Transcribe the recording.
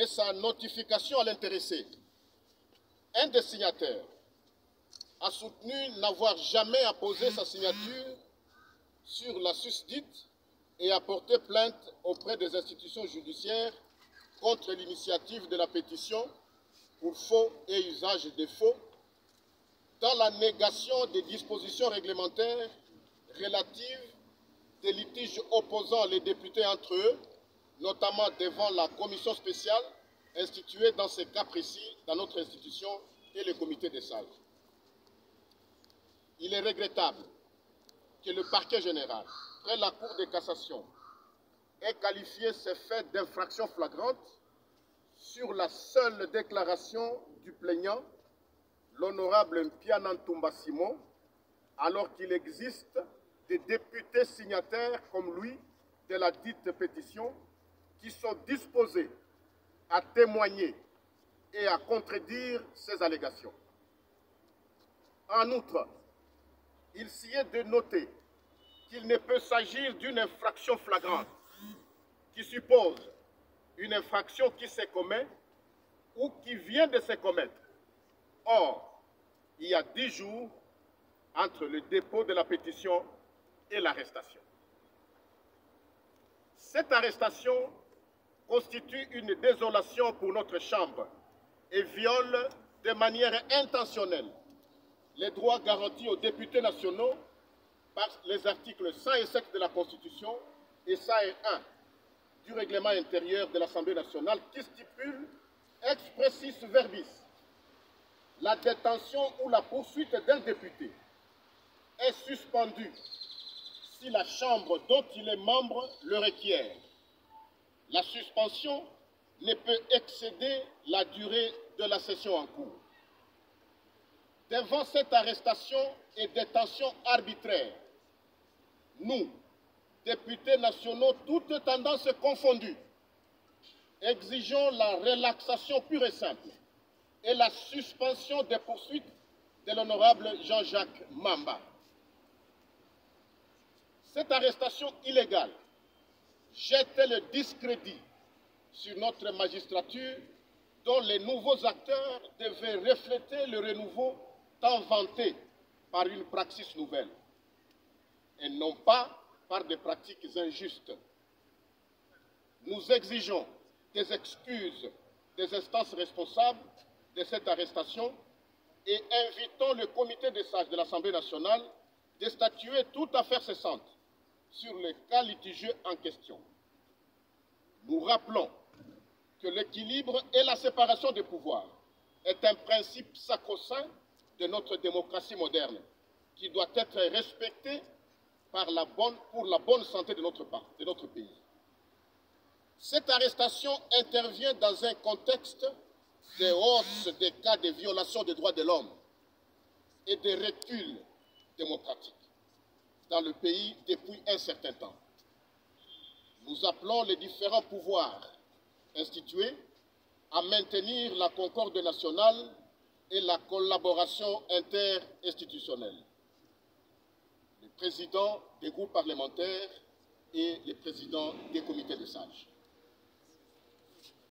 et sa notification à l'intéressé, un des signataires a soutenu n'avoir jamais apposé sa signature sur la susdite et a porté plainte auprès des institutions judiciaires contre l'initiative de la pétition pour faux et usage des faux, dans la négation des dispositions réglementaires relatives des litiges opposant les députés entre eux, notamment devant la commission spéciale instituée dans ces cas précis dans notre institution et le comité des sages. Il est regrettable que le parquet général, près la Cour de cassation, ait qualifié ces faits d'infraction flagrante sur la seule déclaration du plaignant, l'honorable Mpiana-Ntoumba Simon, alors qu'il existe des députés signataires comme lui de la dite pétition qui sont disposés à témoigner et à contredire ces allégations. En outre, il s'y est de noter qu'il ne peut s'agir d'une infraction flagrante qui suppose une infraction qui se commet ou qui vient de se commettre. Or, il y a 10 jours entre le dépôt de la pétition et l'arrestation. Cette arrestation constitue une désolation pour notre Chambre et viole de manière intentionnelle les droits garantis aux députés nationaux par les articles 107 de la Constitution et 101 du règlement intérieur de l'Assemblée nationale qui stipule expressis verbis la détention ou la poursuite d'un député est suspendue si la Chambre dont il est membre le requiert. La suspension ne peut excéder la durée de la session en cours. Devant cette arrestation et détention arbitraire, nous, députés nationaux, toutes tendances confondues, exigeons la relaxation pure et simple et la suspension des poursuites de l'honorable Jean-Jacques Mamba. Cette arrestation illégale jette le discrédit sur notre magistrature dont les nouveaux acteurs devaient refléter le renouveau tant vanté par une praxis nouvelle et non pas par des pratiques injustes. Nous exigeons des excuses des instances responsables de cette arrestation et invitons le comité des sages de l'Assemblée nationale de statuer toute affaire cessante sur les cas litigieux en question. Nous rappelons que l'équilibre et la séparation des pouvoirs est un principe sacro-saint de notre démocratie moderne qui doit être respecté pour la bonne santé de notre pays. Cette arrestation intervient dans un contexte de hausse des cas de violation des droits de l'homme et de recul démocratique dans le pays depuis un certain temps. Nous appelons les différents pouvoirs institués à maintenir la concorde nationale et la collaboration interinstitutionnelle. Les présidents des groupes parlementaires et les présidents des comités de sages.